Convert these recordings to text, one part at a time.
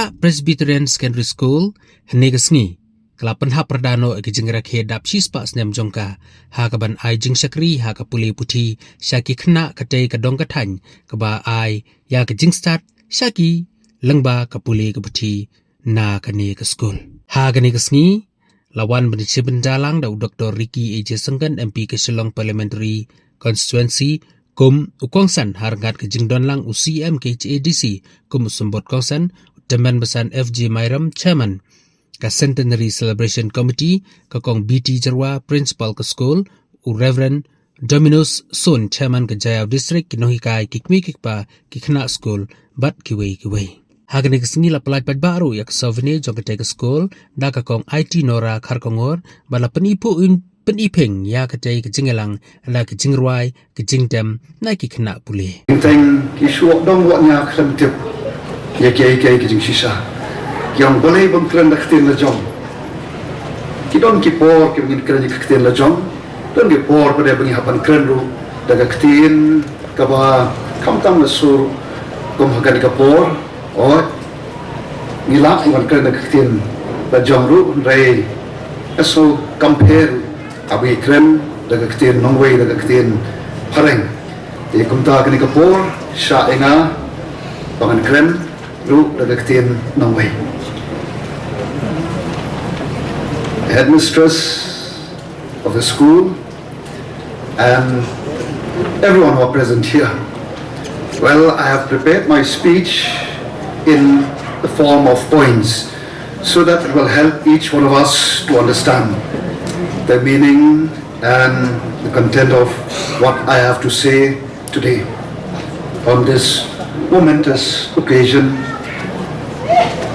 Nongrah Presbyterian Sec School Hnegasngi Kelapan hap perdano ekijing Rakhe dap shispa snem jongka ha kaban ai jing sakri ha kapuli puti syaki kena katei kadong katany kaba ai ya kejing start syaki lengba kapuli keputi na kani ke school ha kani kesngi lawan benici bendalang da Dr. Rakhe Sengkan MP ke Shillong Parliamentary Constituency kum kongsan hargat kejing donlang UCM KHADC kum sembot kongsan teman besan FG Mairam Chairman ka Centenary Celebration Committee ka kong BT Jarwa Principal ke School u Reverend Dominus Sun Chairman ke Jayau District kinohikai kikmi kikpa kikna School bat kiwei hagani kesini la pelaj baru ya ke souvenir jong ke School da ka kong IT Nora Kharkongor bala penipu penipeng ya ke kejingelang la kejingruai kejingdem na kikna pulih teng ki shuok dong wa nya kham tip ye ke kejing sisa yang boleh bengkren dak tin la jong ki don ki por ki ngin kren ki tin la jong don ki por pada bengi hapan kren ru daga tin ka ba kam tam la sur kom hagan ka por o ngila ngan kren dak tin la jong ru rei aso compare abi kren daga tin nongwei daga tin pareng e kom ta kan ka por sha enga pangan kren ru daga tin nongwei headmistress of the school and everyone who are present here. Well, I have prepared my speech in the form of points so that it will help each one of us to understand the meaning and the content of what I have to say today on this momentous occasion.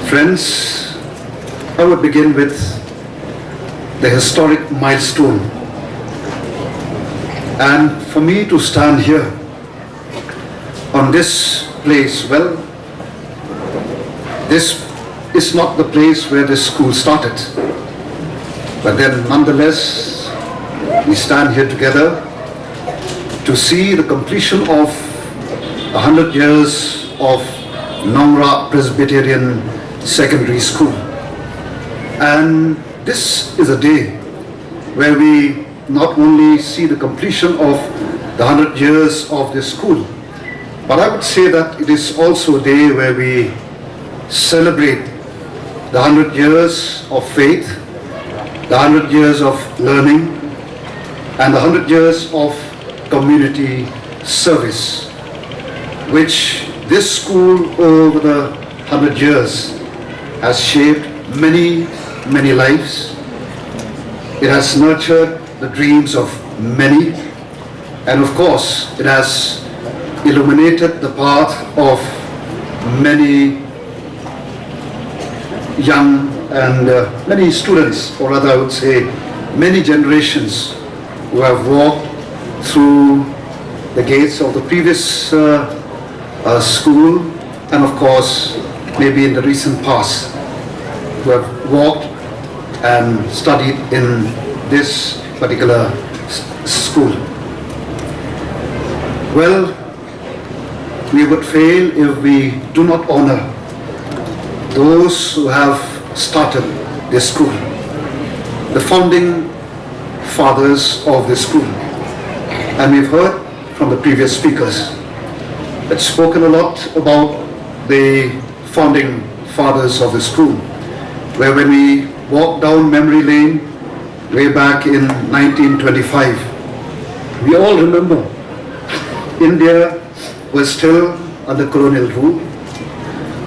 Friends, I would begin with the historic milestone. And for me to stand here on this place, well, this is not the place where this school started. But then nonetheless, we stand here together to see the completion of 100 years of Nongrah Presbyterian Secondary School. And this is a day where we not only see the completion of the 100 years of this school, but I would say that it is also a day where we celebrate the 100 years of faith, the 100 years of learning, and the 100 years of community service, which this school over the 100 years has shaped many lives. It has nurtured the dreams of many, and of course it has illuminated the path of many young and many students, or rather I would say many generations who have walked through the gates of the previous school, and of course maybe in the recent past who have walked and studied in this particular school. Well, we would fail if we do not honor those who have started this school, the founding fathers of this school. And we've heard from the previous speakers that spoken a lot about the founding fathers of the school, where when we walked down memory lane way back in 1925, we all remember India was still under colonial rule.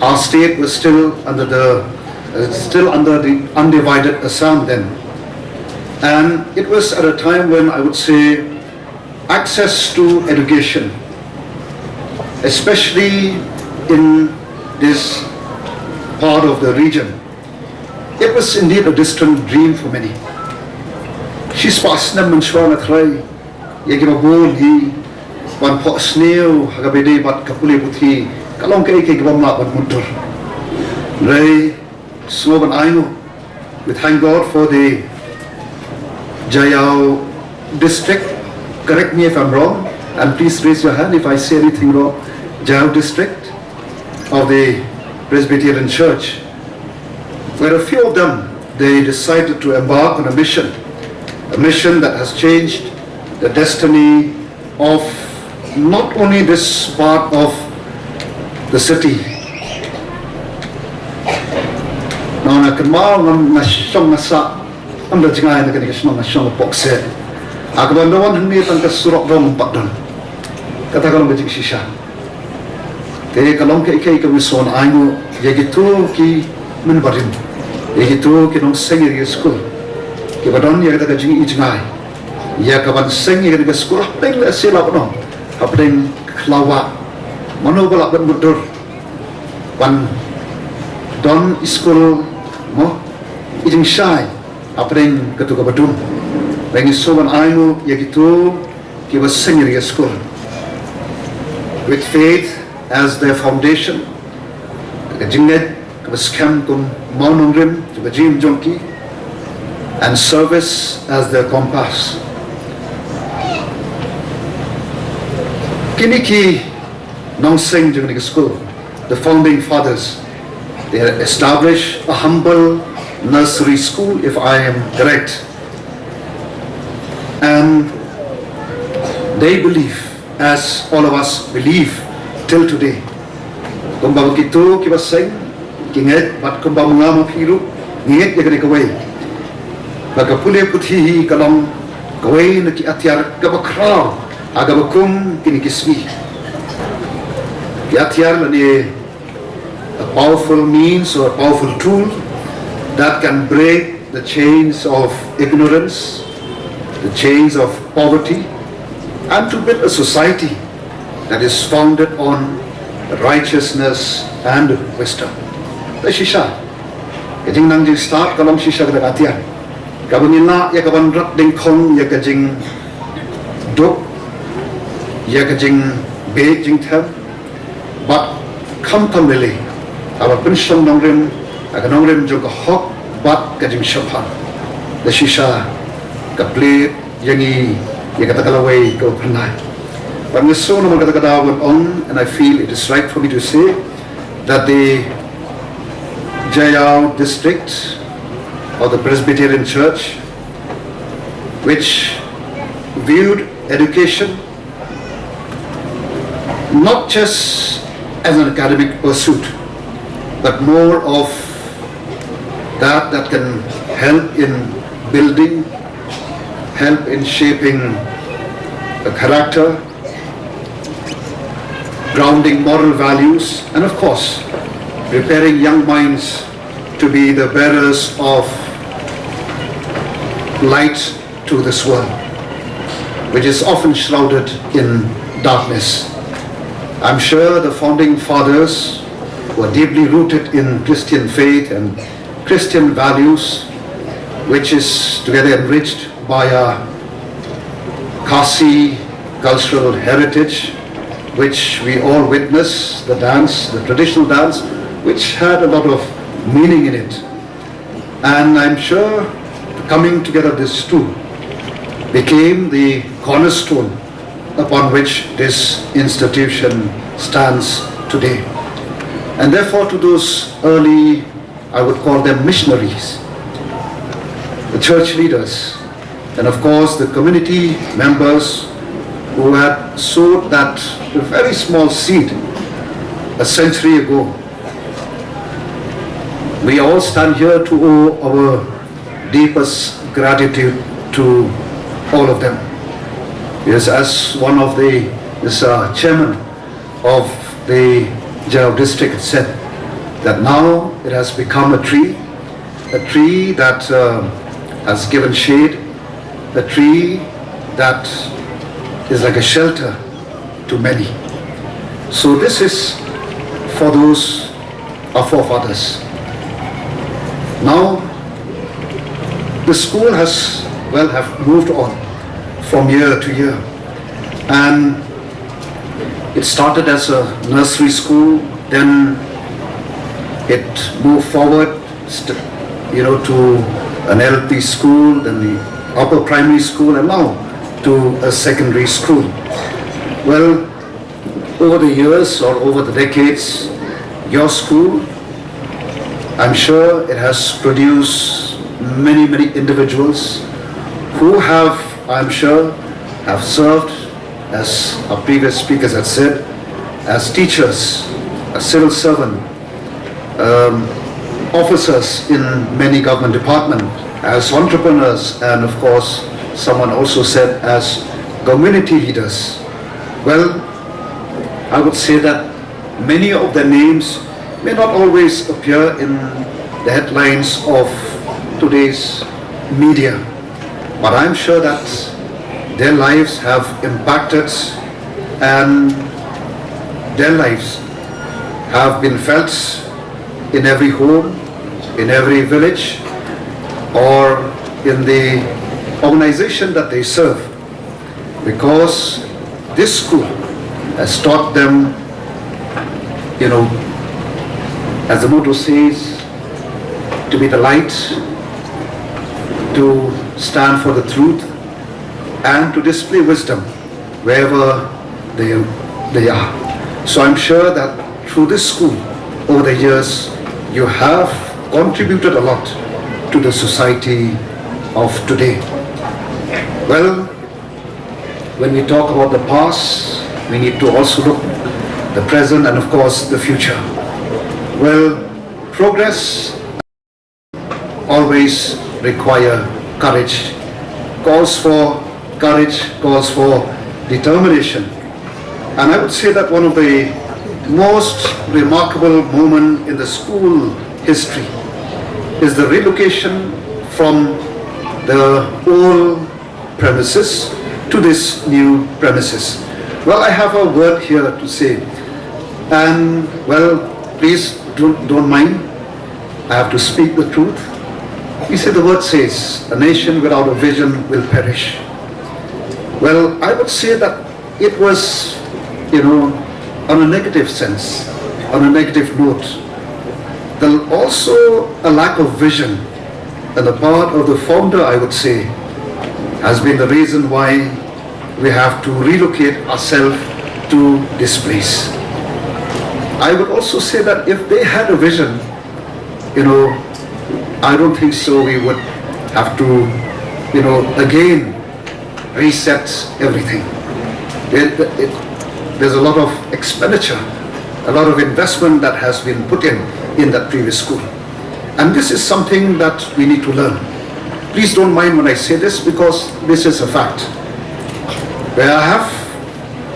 Our state was still under the undivided Assam then. And it was at a time when I would say access to education, especially in this part of the region, it was indeed a distant dream for many. She's past snem menshwana try, yagino bol hi, one pot snail, hagabede bat kapule puthi, kalong kay gibamla bat muntur. Ray, snow and I we thank God for the Jayau district. Correct me if I'm wrong, and please raise your hand if I say anything wrong. Jayau district of the Presbyterian Church, where a few of them, they decided to embark on a mission that has changed the destiny of not only this part of the city. Now, na kemal na shong na sa, am da jingai na kani shong na shong pokse. Akaban dawan ni tan ka surok rong padon. Kata kalau bejik shisha. Te kalong ke ikai ka wison aingo yegitu ki menbarim. Yegitu ki nong sengi di school. Ki badon ya kata ka jingi jingai. Ya kaban sengi di school peng la sila padon. Apeng klawa. Mano balak ban mudur. Pan don school mo ijing shy apeng ketu ka badun. Bengi soban aingo yegitu ki was sengi di school. With faith as their foundation, the jingnet was camp kum maunongrim to the jim jonki, and service as their compass. Kiniki Nongseng Junior School, the founding fathers, they established a humble nursery school, if I am correct, and they believe, as all of us believe till today. Kumba begitu kita sing kinget bat kumba mengam piru ngiet ya kena kawai. Baka pule putih kalong kawai nak atiar kabakrau aga bakum kini kismi. Atiar lani a powerful means or a powerful tool that can break the chains of ignorance, the chains of poverty, and to build a society that is founded on righteousness and wisdom. The shisha. Kajing nang jing start kalong shisha kada katian. Kabangina ya kaban rat ding kong ya kajing duk ya kajing be jing tem. But come tamili. Our pension nongrim aganongrim jo ka hok but kajing shapan. The shisha kaplit yangi ya kata kalaway ko pernah. But Miss so naman kata went on, and I feel it is right for me to say that the Jayao district of the Presbyterian Church, which viewed education not just as an academic pursuit, but more of that can help in building, help in shaping a character, grounding moral values, and of course, preparing young minds to be the bearers of light to this world, which is often shrouded in darkness. I'm sure the founding fathers were deeply rooted in Christian faith and Christian values, which is together enriched by our Kasi cultural heritage, which we all witness, the dance, the traditional dance, which had a lot of meaning in it. And I'm sure coming together this two became the cornerstone upon which this institution stands today. And therefore to those early, I would call them missionaries, the church leaders, and of course the community members who had sowed that very small seed a century ago. We all stand here to owe our deepest gratitude to all of them. Yes, as one of the chairman of the Jayao district said, that now it has become a tree that has given shade, a tree that is like a shelter to many. So this is for those our forefathers. Now the school has have moved on from year to year, and it started as a nursery school, then it moved forward to an LP school, then the upper primary school, and now to a secondary school. Well, over the years or over the decades, your school I'm sure it has produced many individuals who have, I'm sure, have served, as our previous speakers had said, as teachers, as civil servant, officers in many government departments, as entrepreneurs, and of course, someone also said as community leaders. Well, I would say that many of their names may not always appear in the headlines of today's media, but I'm sure that their lives have impacted and their lives have been felt in every home, in every village, or in the organization that they serve, because this school has taught them, as the motto says, to be the light, to stand for the truth, and to display wisdom wherever they are. So I'm sure that through this school, over the years, you have contributed a lot to the society of today. Well, when we talk about the past, we need to also look at the present and of course the future. Well, progress always requires courage, calls for courage, calls for determination. And I would say that one of the most remarkable moment in the school history is the relocation from the old premises to this new premises. Well, I have a word here to say, and well, please don't mind, I have to speak the truth. You see, the word says, a nation without a vision will perish. Well, I would say that it was, on a negative sense, on a negative note. There's also a lack of vision on the part of the founder, I would say, has been the reason why we have to relocate ourselves to this place. I would also say that if they had a vision, I don't think so we would have to, again reset everything. There's a lot of expenditure, a lot of investment that has been put in that previous school. And this is something that we need to learn. Please don't mind when I say this, because this is a fact. Where I have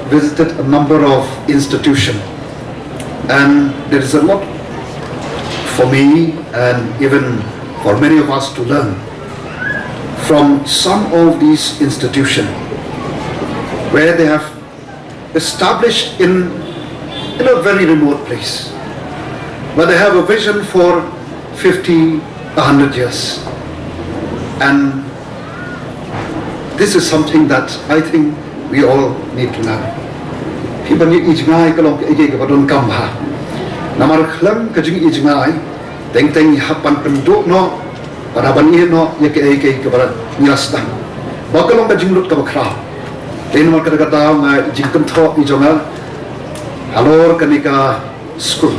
visited a number of institutions, and there is a lot for me and even for many of us to learn from some of these institutions where they have established in a very remote place, where they have a vision for 50, 100 years. And this is something that I think we all need to learn. People need ijngai kalong ke badon kamha. Namar khlam kajing ijngai teng hapan penduk no paraban no ye ke baran nilastan. Bakalong kajing lut ka bakra. Ten mar kata ma jingkem tho ijongal halor kanika school.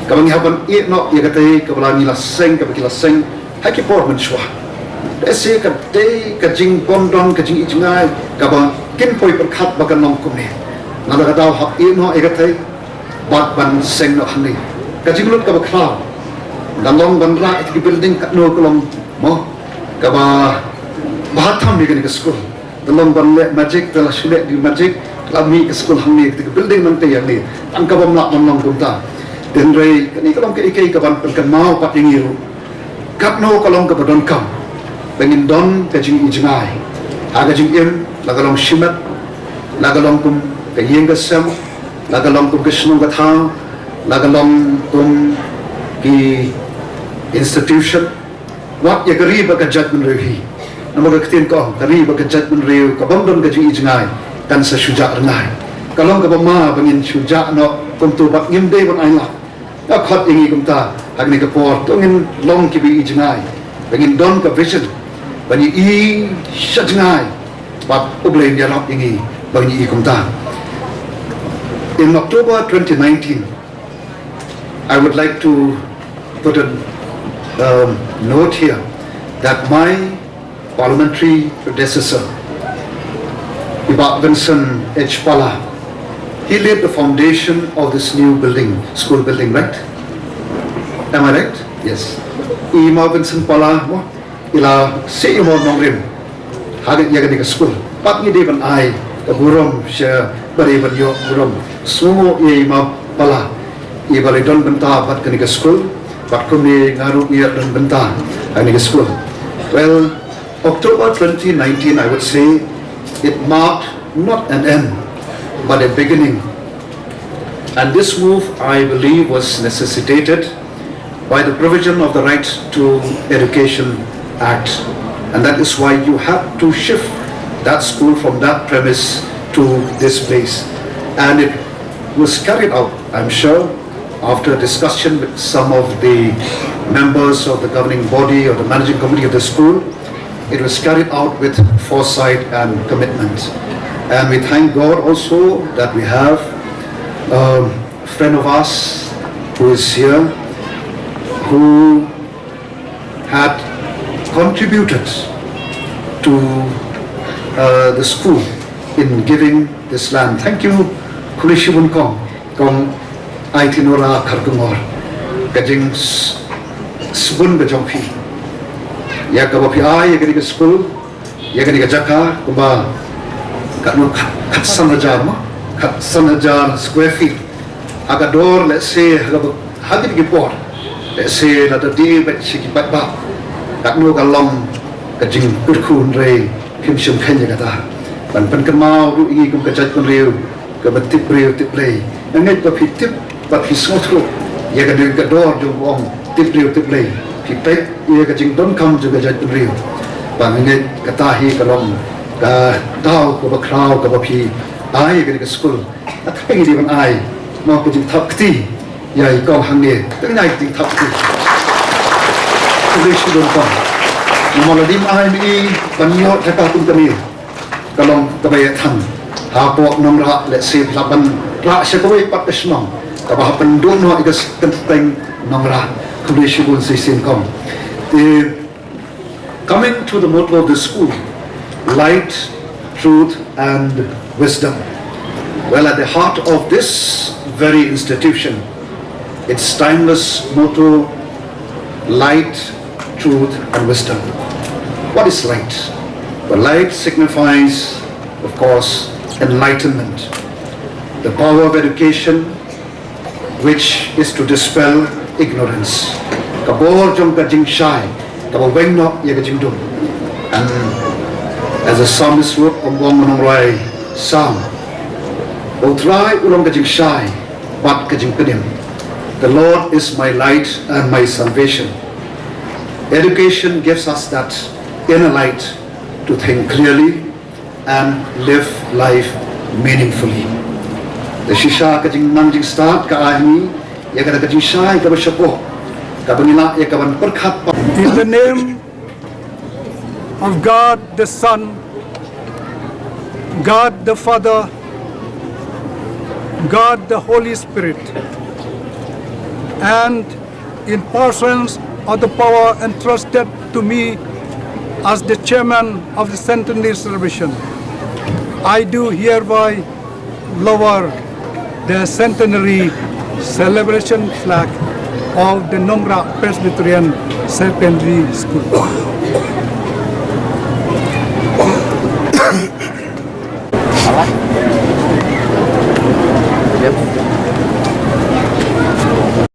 Kamang hapan no ye kate ke balan nilaseng ke bakilaseng haki por menshwa. Ese ka te kajing pondon kajing ijngai ka ba kin poi perkhat bakan nong kumne. Nada kata hak no ye kate bat ban seng no hani. Kajing lut ka bakra. Dalong bandra it building kat no kolong mo ka ba bahatam ni kanika school. Dalong banle magic telah sulit di magic lami ke school hangni ke building nang te yang ni angka bom nak nong kumta den rei ni kalong ke ikai ka ban kan mau pat ngiru kat no kalong ka badon kam bengin don ke jing ijngai aga jing im lagalong shimat lagalong kum ke yeng ka sam lagalong kum ke snong ka thang lagalong kum ki institution wat ye gari ba ka judgment rehi namo ka tin ko gari ba ka judgment rehi ka bom don ka jing ijngai kan sa suja renai kalong ka ma bangin suja no kum tu bak ngim de bon ai la ka khat ingi kum ta agni ka por to ngin long ki bi ijngai bangin don ka vision bani i shajngai but ublem ya rap ingi bani i kum ta. In October 2019, I would like to put a note here that my parliamentary predecessor, Iba Vincent H. Pala, he laid the foundation of this new building, school building, right? Am I right? Yes. Ima Vincent Pala, ila si imo nongrim, hagat yaga nika school. Pat ni devan ai, the burom share bariban yo burom. Sumo ima Pala, iba lidon benta pat kanika school, pat kumi ngaru iya don benta kanika school. Well, October 2019, I would say, it marked not an end, but a beginning. And this move, I believe, was necessitated by the provision of the Right to Education Act. And that is why you have to shift that school from that premise to this place. And it was carried out, I'm sure, after discussion with some of the members of the governing body or the managing committee of the school. It was carried out with foresight and commitment. And we thank God also that we have a friend of ours who is here, who had contributed to the school in giving this land. Thank you, Kulishibun Kong Aitinora Karkungor, Gajing Sbun Gajongpi. Ya kabapi ay ya kani school ya kani jaka kumba kanu khatsan hajar square feet aga door, let's say hagin ki por, let's say that the day but shiki ba kanu kalong kajing kurkhun re phim shum khen ya ta ban pan kamau ru ingi kum kajat kun riu ka batip riu tip lei ngai pa phitip pa phisotro ya kani ka door jo bong tip riu tip lei phitep ia kajing don kam juga jat riu bang ngai katahi kalong ka dau ko ba krau ka ba phi ai ka school athai di ban ai mo kajing thap ti yai ko hang ne tang nai ting thap ti polish don ko mo la dim ai mi ban yo thaka tum kami kalong tabai tham ha po Nongrah let's say laban ra se ko pat snong ka ba pan don no ikas kan teng Nongrah polish bun si sin kom. Coming to the motto of the school, light, truth and wisdom. Well, at the heart of this very institution, its timeless motto, light, truth and wisdom. What is light? Well, light signifies, of course, enlightenment, the power of education, which is to dispel ignorance. Kabor jong kajing shai, kabaweng no ya kajing dum. And as the psalmist wrote from Nongrah Psalm, Otrai ulong kajing shai, but kajing pedim. The Lord is my light and my salvation. Education gives us that inner light to think clearly and live life meaningfully. The shisha kajing nangjing start ka ahni, ya kajing shai kabashapo. In the name of God the Son, God the Father, God the Holy Spirit, and in persons of the power entrusted to me as the chairman of the centenary celebration, I do hereby lower the centenary celebration flag of the Nongrah Presbyterian Secondary School.